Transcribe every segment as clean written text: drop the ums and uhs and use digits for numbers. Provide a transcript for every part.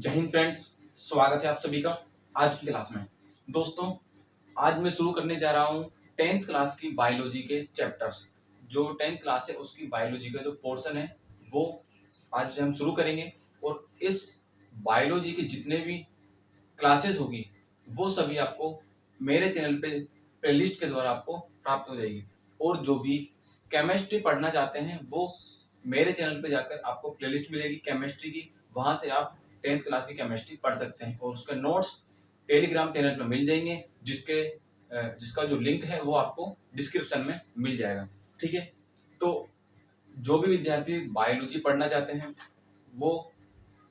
जय हिंद फ्रेंड्स, स्वागत है आप सभी का आज की क्लास में। दोस्तों, आज मैं शुरू करने जा रहा हूँ 10th क्लास की बायोलॉजी के चैप्टर्स। जो 10th क्लास है उसकी बायोलॉजी का जो पोर्शन है वो आज से हम शुरू करेंगे। और इस बायोलॉजी के जितने भी क्लासेस होगी वो सभी आपको मेरे चैनल पे प्लेलिस्ट के द्वारा आपको प्राप्त हो जाएगी। और जो भी केमिस्ट्री पढ़ना चाहते हैं वो मेरे चैनल पे जाकर आपको प्लेलिस्ट मिलेगी केमिस्ट्री की, वहां से आप 10th क्लास की केमिस्ट्री पढ़ सकते हैं। और उसके नोट्स टेलीग्राम चैनल पर मिल जाएंगे, जिसका जो लिंक है वो आपको डिस्क्रिप्शन में मिल जाएगा। ठीक है, तो जो भी विद्यार्थी बायोलॉजी पढ़ना चाहते हैं वो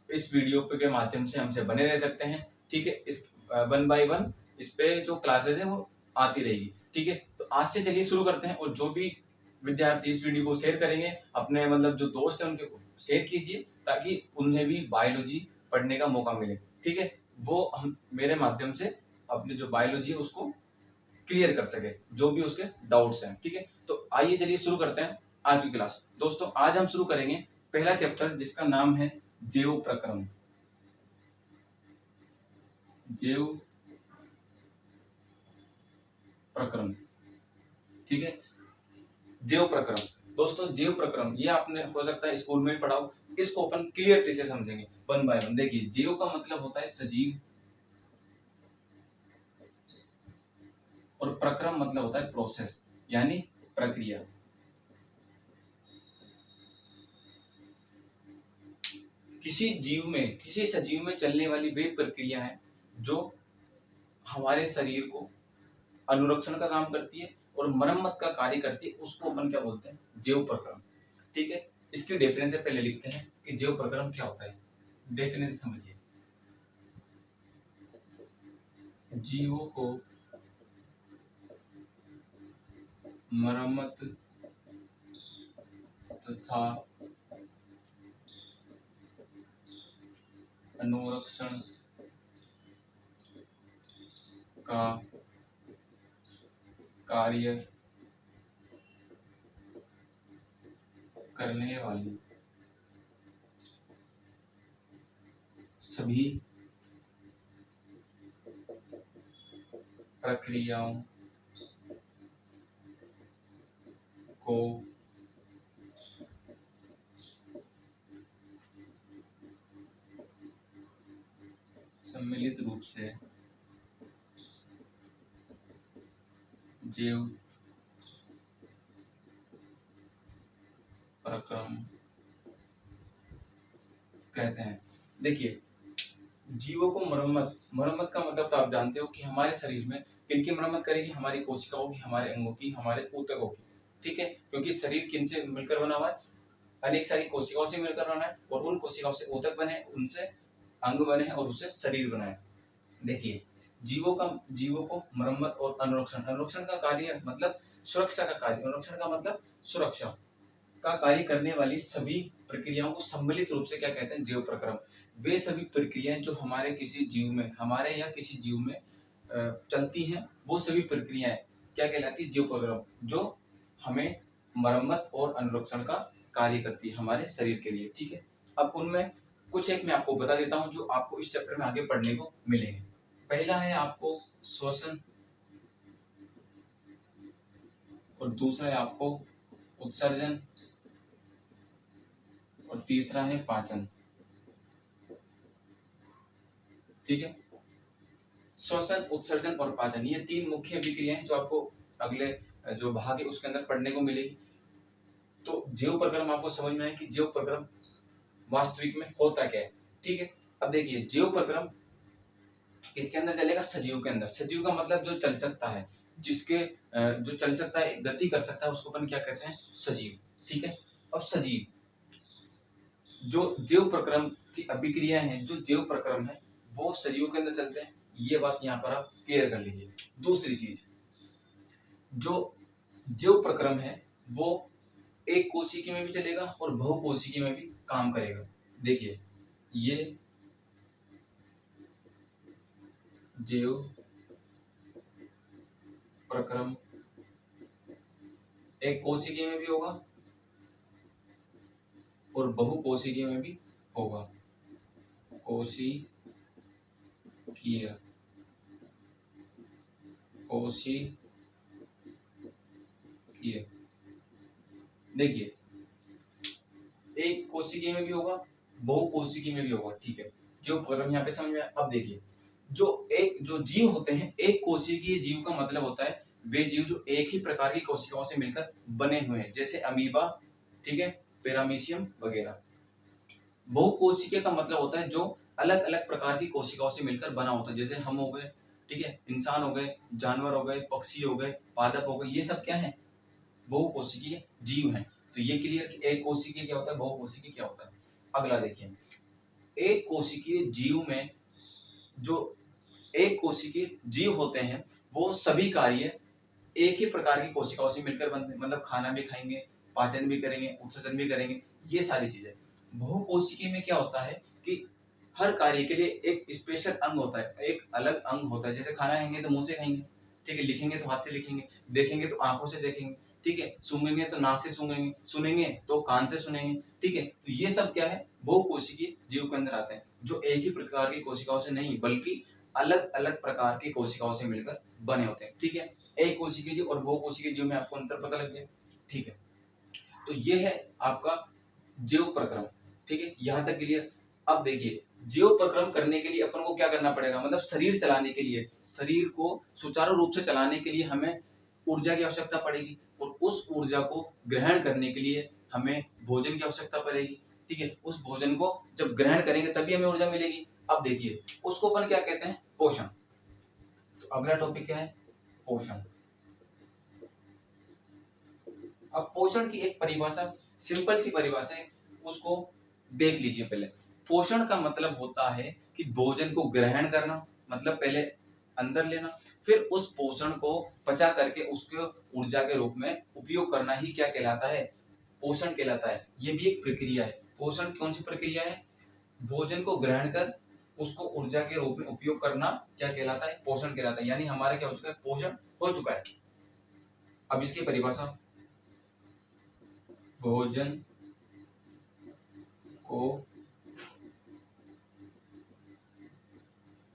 इस वीडियो के माध्यम से हमसे बने रह सकते हैं। ठीक है, इस 1 बाय 1 इस पे जो क्लासेस है वो आती रहेगी। ठीक है, तो आज से चलिए शुरू करते हैं। और जो भी विद्यार्थी इस वीडियो को शेयर करेंगे अपने जो दोस्त हैं उनके शेयर कीजिए, ताकि उन्हें भी बायोलॉजी पढ़ने का मौका मिले। ठीक है, वो हम मेरे माध्यम से अपनी जो बायोलॉजी है उसको क्लियर कर सके, जो भी उसके डाउट्स हैं। ठीक है, तो आइए चलिए शुरू करते हैं आज की क्लास। दोस्तों, आज हम शुरू करेंगे पहला चैप्टर जिसका नाम है जैव प्रक्रम। जैव प्रक्रम, ठीक है। जैव प्रक्रम, दोस्तों जैव प्रक्रम ये आपने हो सकता है स्कूल में पढ़ा हो। इसको अपन क्लियरली से समझेंगे 1 बाय 1। देखिए, जैव का मतलब होता है सजीव और प्रक्रम मतलब होता है प्रोसेस, यानी प्रक्रिया। किसी सजीव में चलने वाली वे प्रक्रिया है जो हमारे शरीर को अनुरक्षण का काम करती है और मरम्मत का कार्य करती है, उसको अपन क्या बोलते हैं? जैव प्रक्रम। ठीक है, इसकी डेफिनेशन पहले लिखते हैं कि जैव प्रक्रम क्या होता है। डेफिनेशन समझिए, जीवों को मरम्मत तथा अनुरक्षण का कार्य करने वाली सभी प्रक्रियाओं को सम्मिलित रूप से जैव प्रक्रम कहते हैं। देखिए, जीवों को मरम्मत का मतलब तो आप जानते हो कि हमारे शरीर में किनकी मरम्मत करेगी? हमारी कोशिकाओं की, हमारे अंगों की, हमारे ऊतकों की। ठीक है, क्योंकि शरीर किन से मिलकर बना हुआ है? अनेक सारी कोशिकाओं से मिलकर बना है, और उन कोशिकाओं से ऊतक बने, उनसे अंग बने हैं और उससे शरीर बना है। देखिए, जीवों को मरम्मत और अनुरक्षण का कार्य मतलब सुरक्षा का कार्य, अनुरक्षण का मतलब सुरक्षा का कार्य करने वाली सभी प्रक्रियाओं को सम्मिलित रूप से क्या कहते हैं? जैव प्रक्रम। वे सभी प्रक्रियाएं जो हमारे या किसी जीव में चलती हैं, वो सभी प्रक्रियाएं क्या कहलाती है? जैव प्रक्रम, जो हमें मरम्मत और अनुरक्षण का कार्य करती है हमारे शरीर के लिए। ठीक है, अब उनमें कुछ एक मैं आपको बता देता हूं जो आपको इस चैप्टर में आगे पढ़ने को मिलेंगे। पहला है आपको श्वसन, और दूसरा है आपको उत्सर्जन, और तीसरा है पाचन। ठीक है, श्वसन, उत्सर्जन और पाचन, ये 3 मुख्य अभिक्रियाएं हैं जो आपको अगले जो भाग है उसके अंदर पढ़ने को मिलेगी। तो जैव प्रक्रम आपको समझ में आए कि जैव प्रक्रम वास्तविक में होता क्या है। ठीक है, अब देखिए, जैव प्रक्रम किसके अंदर चलेगा? सजीव के अंदर। सजीव का मतलब जो चल सकता है, जो चल सकता है, गति कर सकता है, उसको अपन क्या कहते हैं? सजीव। ठीक है, अब सजीव जो जैव प्रक्रम की अभिक्रिया है, जो जैव प्रक्रम है वो सजीवों के अंदर चलते हैं। ये बात यहाँ पर आप क्लियर कर लीजिए। दूसरी चीज, जो जैव प्रक्रम है वो एक कोशिकी में भी चलेगा और बहुकोशिकी में भी काम करेगा। देखिए, ये जैव प्रक्रम एक कोशिकी में भी होगा और बहुकोशिकीय में भी होगा। कोशिकीय कोशिकीय देखिए, एक कोशिकीय में भी होगा, बहुकोशिकीय में भी होगा, ठीक है। जो प्रॉब्लम यहाँ पे समझ में अब देखिए, जो जीव होते हैं, एक कोशिकीय जीव का मतलब होता है वे जीव जो एक ही प्रकार की कोशिकाओं से मिलकर बने हुए हैं, जैसे अमीबा, ठीक है, पैरामीशियम वगैरह। बहुकोशिकीय का मतलब होता है जो अलग अलग प्रकार की कोशिकाओं से मिलकर बना होता है, जैसे हम हो गए, ठीक है, इंसान हो गए, जानवर हो गए, पक्षी हो गए, पादप हो गए, ये सब क्या है, बहुकोशिकीय जीव हैं। तो ये क्लियर कि एक कोशिकीय क्या होता है, बहुकोशिकीय क्या होता है। अगला देखिए, एक कोशिकीय जीव में जो एक कोशिकीय जीव होते हैं वो सभी कार्य एक ही प्रकार की कोशिकाओं से मिलकर बनते हैं, मतलब खाना भी खाएंगे, पाचन भी करेंगे, उत्सर्जन भी करेंगे, ये सारी चीजें। बहुकोशिकीय में क्या होता है कि हर कार्य के लिए एक स्पेशल अंग होता है, एक अलग अंग होता है, जैसे खाना खाएंगे तो मुंह से खाएंगे, ठीक है, लिखेंगे तो हाथ से लिखेंगे, देखेंगे तो आंखों से देखेंगे, ठीक है, सूंघेंगे तो नाक से सूंघेंगे, सुनेंगे तो कान से सुनेंगे, ठीक है। तो ये सब क्या है, बहुकोशिकीय जीव के अंदर आते हैं, जो एक ही प्रकार की कोशिकाओं से नहीं बल्कि अलग अलग प्रकार की कोशिकाओं से मिलकर बने होते हैं, ठीक है। एक कोशिकीय जीव और बहुकोशिकीय जीव में आपको अंतर पता लग गया, ठीक है। तो ये है आपका जीव प्रक्रम, ठीक है, यहाँ तक क्लियर। अब देखिए, जीव प्रक्रम करने के लिए अपन को क्या करना पड़ेगा, मतलब शरीर चलाने के लिए, शरीर को सुचारू रूप से चलाने के लिए हमें ऊर्जा की आवश्यकता पड़ेगी, और उस ऊर्जा को ग्रहण करने के लिए हमें भोजन की आवश्यकता पड़ेगी, ठीक है। उस भोजन को जब ग्रहण करेंगे तभी हमें ऊर्जा मिलेगी। अब देखिए, उसको अपन क्या कहते हैं, पोषण। तो अगला टॉपिक क्या है, पोषण। अब पोषण की एक परिभाषा, सिंपल सी परिभाषा है, उसको देख लीजिए पहले। पोषण का मतलब होता है कि भोजन को ग्रहण करना, मतलब पहले अंदर लेना, फिर उस पोषण को पचा करके उसके ऊर्जा के रूप में उपयोग करना ही क्या कहलाता है, पोषण कहलाता है। ये भी एक प्रक्रिया है। पोषण कौन सी प्रक्रिया है, भोजन को ग्रहण कर उसको ऊर्जा के रूप में उपयोग करना क्या कहलाता है, पोषण कहलाता है। यानी हमारा क्या हो चुका है, पोषण हो चुका है। अब इसकी परिभाषा, भोजन को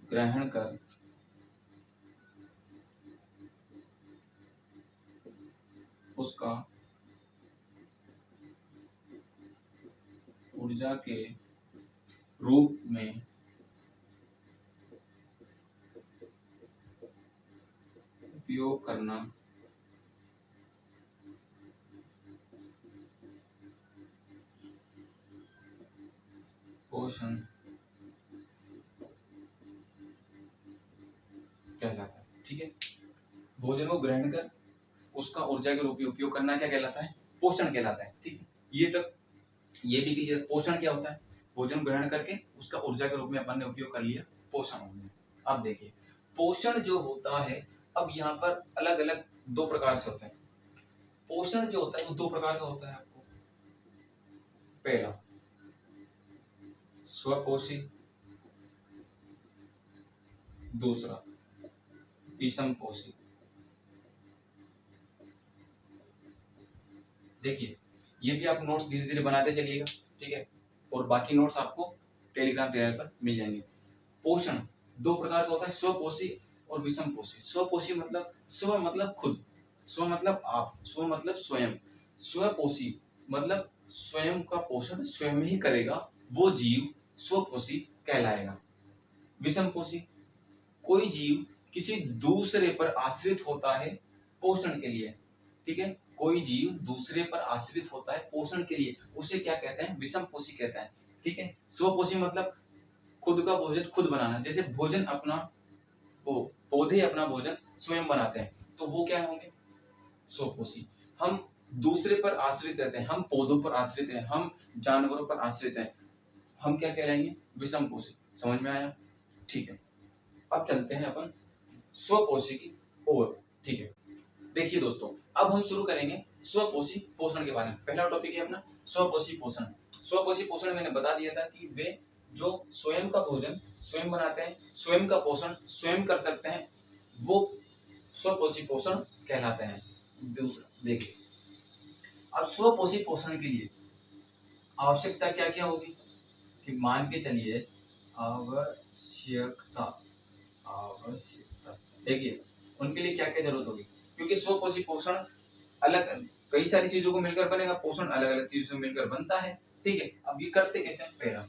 ग्रहण कर उसका ऊर्जा के रूप में उपयोग करना पोषण कहलाता है, ठीक है। भोजन को ग्रहण कर उसका ऊर्जा के रूप में उपयोग करना क्या कहलाता है, पोषण कहलाता है, ठीक है। ये तक ये भी क्लियर। पोषण क्या होता है, भोजन ग्रहण करके उसका ऊर्जा के रूप में अपन ने उपयोग कर लिया, पोषण हो गया। अब देखिए, पोषण जो होता है, अब यहाँ पर अलग अलग दो प्रकार से होता है। पोषण जो होता है वो दो प्रकार का होता है आपको। पहला स्वपोषी, दूसरा विषमपोषी। देखिए, ये भी आप नोट्स धीरे धीरे बनाते चलिएगा, ठीक है, और बाकी नोट्स आपको टेलीग्राम चैनल पर मिल जाएंगे। पोषण दो प्रकार का होता है, स्वपोषी और विषमपोषी। स्वपोषी मतलब, स्व मतलब खुद, स्व मतलब आप, स्व मतलब स्वयं। स्वपोषी मतलब स्वयं का पोषण स्वयं ही करेगा, वो जीव स्वपोषी कहलाएगा। विषमपोषी, कोई जीव किसी दूसरे पर आश्रित होता है पोषण के लिए, ठीक है, कोई जीव दूसरे पर आश्रित होता है पोषण के लिए, उसे क्या कहते हैं, विषमपोषी कहते हैं, ठीक है। स्वपोषी मतलब खुद का भोजन खुद बनाना, जैसे भोजन अपना, वो पौधे अपना भोजन स्वयं बनाते हैं, तो वो क्या होंगे, स्वपोषी। हम दूसरे पर आश्रित रहते हैं, हम पौधों पर आश्रित हैं, हम जानवरों पर आश्रित हैं, हम क्या कहलाएंगे, विषमपोषी। समझ में आया, ठीक है। अब चलते हैं अपन स्वपोषी की ओर, ठीक है। देखिए दोस्तों, अब हम शुरू करेंगे स्वपोषी पोषण के बारे में। पहला टॉपिक है अपना स्वपोषी पोषण। स्वपोषी पोषण मैंने बता दिया था कि वे जो स्वयं का भोजन स्वयं बनाते हैं, स्वयं का पोषण स्वयं कर सकते हैं, वो स्वपोषी पोषण कहलाते हैं। दूसरा देखिए, अब स्वपोषी पोषण के लिए आवश्यकता क्या क्या होगी, कि मान के चलिए आवश्यकता, आवश्यकता। देखिए उनके लिए क्या क्या जरूरत होगी, क्योंकि स्वपोषी पोषण अलग कई सारी चीजों को मिलकर बनेगा, पोषण अलग अलग चीजों से मिलकर बनता है। ठीक है, अब ये करते कैसे हैं?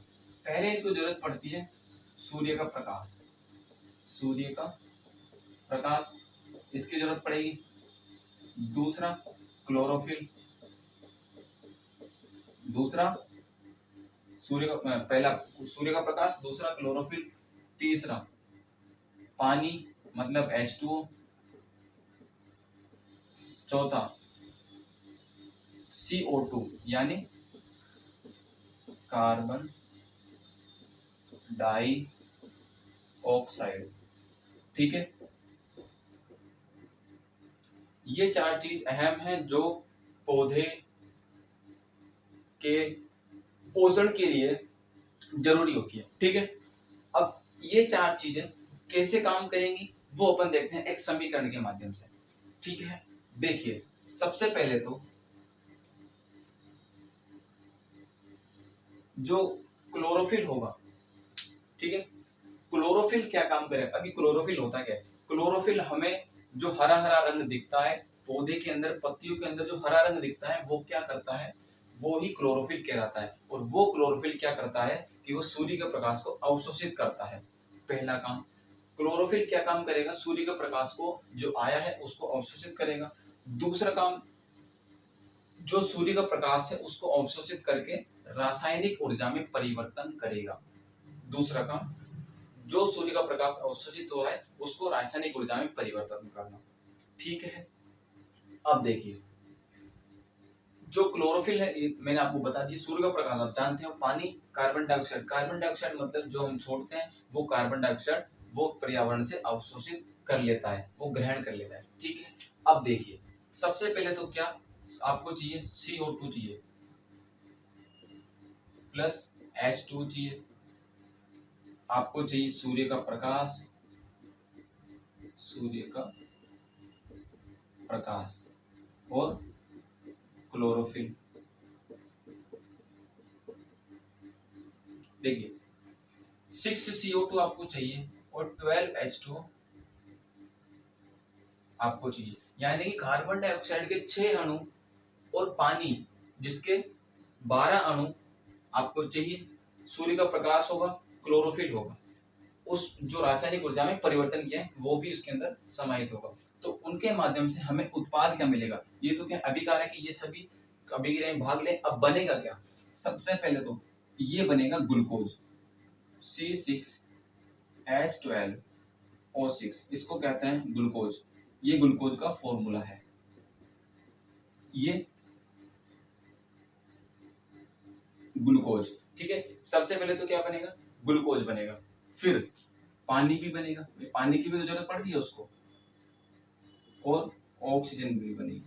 पहले इनको जरूरत पड़ती है सूर्य का प्रकाश, सूर्य का प्रकाश इसकी जरूरत पड़ेगी। दूसरा क्लोरोफिल, दूसरा सूर्य का पहला सूर्य का प्रकाश, दूसरा क्लोरोफिल, तीसरा पानी मतलब H2O, चौथा CO2 यानी कार्बन डाई ऑक्साइड। ठीक है, ये चार चीज अहम है जो पौधे के पोषण के लिए जरूरी होती है। ठीक है, अब ये चार चीजें कैसे काम करेंगी वो अपन देखते हैं एक समीकरण के माध्यम से। ठीक है, देखिए सबसे पहले तो जो क्लोरोफिल होगा, ठीक है, क्लोरोफिल क्या काम करेगा? अभी क्लोरोफिल होता क्या है? क्लोरोफिल हमें जो हरा हरा रंग दिखता है पौधे के अंदर, पत्तियों के अंदर जो हरा रंग दिखता है वो क्या करता है? वो ही क्लोरोफिल कहलाता है। और वो क्लोरोफिल क्या करता है कि वो सूर्य के प्रकाश को अवशोषित करता है। पहला काम, क्लोरोफिल क्या काम करेगा? सूर्य के प्रकाश को जो आया है उसको अवशोषित करेगा। दूसरा काम, जो सूर्य का प्रकाश है उसको अवशोषित करके रासायनिक ऊर्जा में परिवर्तन करेगा। दूसरा काम, जो सूर्य का प्रकाश अवशोषित हुआ है उसको रासायनिक ऊर्जा में परिवर्तन करना। ठीक है, अब देखिए जो क्लोरोफिल है मैंने आपको बता दिया, सूर्य का प्रकाश आप जानते हो, पानी, कार्बन डाइऑक्साइड, कार्बन डाइऑक्साइड मतलब जो हम छोड़ते हैं वो कार्बन डाइऑक्साइड वो पर्यावरण से अवशोषित कर लेता है, वो ग्रहण कर लेता है। ठीक है, अब देखिए सबसे पहले तो क्या आपको चाहिए? CO2 चाहिए प्लस H2 चाहिए, आपको चाहिए सूर्य का प्रकाश, सूर्य का प्रकाश और क्लोरोफिल। देखिए 6 CO2 आपको चाहिए और 12 H2O आपको चाहिए, यानी कि कार्बन डाइऑक्साइड के 6 अणु और पानी जिसके 12 अणु आपको चाहिए। सूर्य का प्रकाश होगा, क्लोरोफिल होगा, उस जो रासायनिक ऊर्जा में परिवर्तन किया है वो भी उसके अंदर समाहित होगा। तो उनके माध्यम से हमें उत्पाद क्या मिलेगा? ये तो क्या अभिकार है कि ये सभी अभिक्रिया में भाग लें। अब बनेगा क्या? सबसे पहले तो ये बनेगा ग्लूकोज, C6H12O6, इसको कहते हैं ग्लूकोज। ये ग्लूकोज का फॉर्मूला है। ये ग्लूकोज, ठीक है, सबसे पहले तो क्या बनेगा? ग्लूकोज बनेगा, फिर पानी भी बनेगा, पानी की भी तो जरूरत पड़ती है उसको, और ऑक्सीजन भी बनेगी,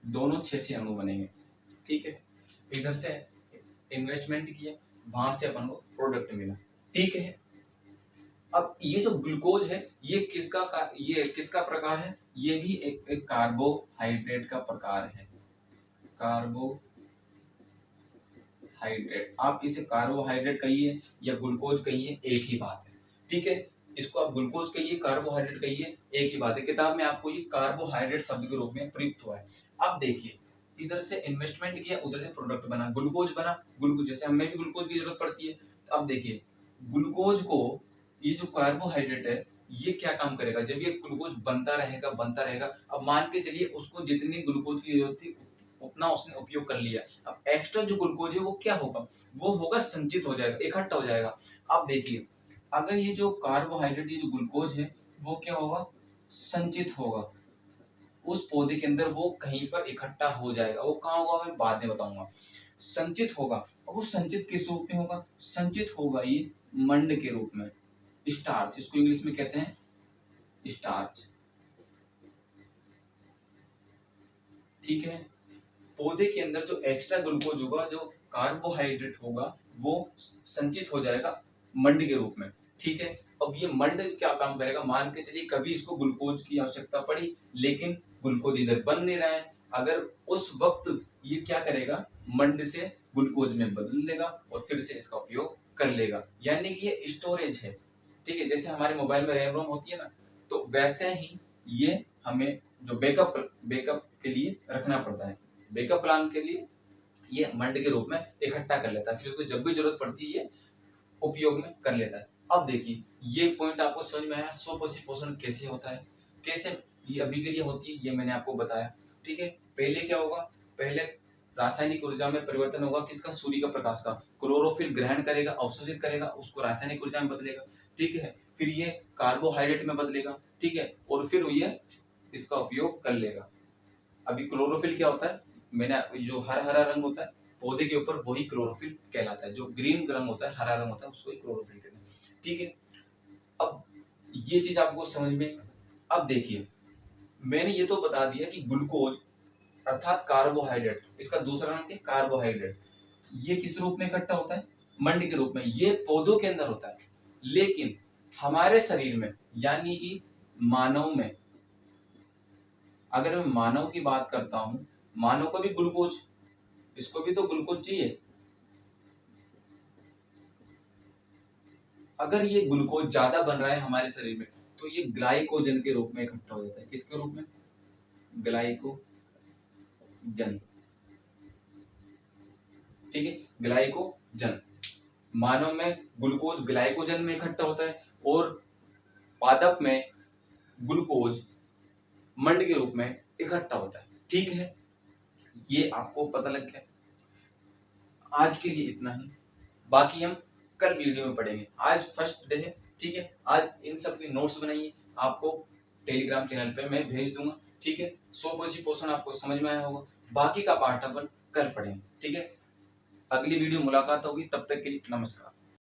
दोनों 6 अणु बनेंगे। ठीक है, इधर से इन्वेस्टमेंट किया, वहां से अपन को प्रोडक्ट मिला। ठीक है, अब ये जो ग्लूकोज है ये किसका प्रकार है? ये भी एक कार्बोहाइड्रेट का प्रकार है। कार्बोहाइड्रेट, आप इसे कार्बोहाइड्रेट कहिए या ग्लूकोज कहिए, एक ही बात है। ठीक है, इसको आप ग्लूकोज कहिए, कार्बोहाइड्रेट कहिए, एक ही बात है। किताब में आपको ये कार्बोहाइड्रेट शब्द के रूप में प्रयुक्त हुआ है। अब देखिए इधर से इन्वेस्टमेंट किया, उधर से प्रोडक्ट बना, ग्लूकोज बना। ग्लूकोज जैसे हमें भी ग्लूकोज की जरूरत पड़ती है। अब देखिए ग्लूकोज को, ये जो कार्बोहाइड्रेट है ये क्या काम करेगा? जब ये ग्लूकोज बनता रहेगा, अब मान के चलिए उसको जितनी ग्लूकोज की जरूरत थी उतना उसने उपयोग कर लिया। अब एक्स्ट्रा जो ग्लूकोज है वो क्या होगा? वो होगा संचित हो जाएगा, इकट्ठा हो जाएगा। अब देखिए अगर ये जो कार्बोहाइड्रेट, ये जो ग्लूकोज है वो क्या होगा? संचित होगा उस पौधे के अंदर, वो कहीं पर इकट्ठा हो जाएगा। वो कहाँ होगा मैं बाद में बताऊंगा। संचित होगा, और वो संचित किस रूप में होगा? संचित होगा ये मंड के रूप में, स्टार्च, इसको इंग्लिश में कहते हैं स्टार्च। ठीक है, पौधे के अंदर जो एक्स्ट्रा ग्लूकोज होगा, जो कार्बोहाइड्रेट होगा, वो संचित हो जाएगा मंड के रूप में। ठीक है, अब ये मंड क्या काम करेगा? मान के चलिए कभी इसको ग्लूकोज की आवश्यकता पड़ी लेकिन ग्लूकोज इधर बन नहीं रहा है, अगर उस वक्त ये क्या करेगा? मंड से ग्लूकोज में बदल देगा और फिर से इसका उपयोग कर लेगा, यानी कि ये स्टोरेज है। ठीक है, जैसे हमारे मोबाइल में रैम रोम होती है ना, तो वैसे ही ये हमें जो बैकअप के लिए रखना पड़ता है, बैकअप प्लान के लिए ये मंड के रूप में इकट्ठा कर लेता है, फिर उसको जब भी जरूरत पड़ती है ये उपयोग में कर लेता है। अब देखिए ये पॉइंट आपको समझ में आया, सुपरपोजिशन कैसे होता है, कैसे ये अभिक्रिया होती है, ये मैंने आपको बताया। ठीक है, पहले क्या होगा, पहले रासायनिक ऊर्जा में परिवर्तन होगा किसका, सूर्य का प्रकाश का। क्लोरोफिल ग्रहण करेगा, अवशोषित करेगा, उसको रासायनिक ऊर्जा में बदलेगा। ठीक है, फिर ये कार्बोहाइड्रेट में बदलेगा। ठीक है, और फिर ये इसका उपयोग कर लेगा। अभी क्लोरोफिल क्या होता है, मैंने जो हरा हरा रंग होता है पौधे के ऊपर, वही क्लोरोफिल कहलाता है। जो ग्रीन रंग होता है, हरा रंग होता है, उसको ही क्लोरोफिल कहते हैं। ठीक है, अब ये चीज आपको समझ में। अब देखिए मैंने ये तो बता दिया कि ग्लूकोज अर्थात कार्बोहाइड्रेट, इसका दूसरा नाम क्या, कार्बोहाइड्रेट, ये किस रूप में इकट्ठा होता है, मंड के रूप में। ये पौधों के अंदर होता है, लेकिन हमारे शरीर में यानी कि मानव में, अगर मैं मानव की बात करता हूं, मानव को भी ग्लूकोज, इसको भी तो ग्लूकोज चाहिए। अगर ये ग्लूकोज ज्यादा बन रहा है हमारे शरीर में, तो ये ग्लाइकोजन के रूप में इकट्ठा हो जाता है। किसके रूप में, ग्लाइकोजन। ठीक है, ग्लाइकोजन, मानव में ग्लूकोज ग्लाइकोजन में इकट्ठा होता है, और पादप में ग्लूकोज मंड के रूप में इकट्ठा होता है। ठीक है, ये आपको पता लग गया। आज के लिए इतना ही, बाकी हम कल वीडियो में पढ़ेंगे। आज फर्स्ट डे है। ठीक है, आज इन सब की नोट्स बनाइए, आपको टेलीग्राम चैनल पे मैं भेज दूंगा। ठीक है, सुपरपोजिशन आपको समझ में आया होगा, बाकी का पार्ट अपन कल पढ़ेंगे। ठीक है, अगली वीडियो मुलाकात होगी, तब तक के लिए नमस्कार।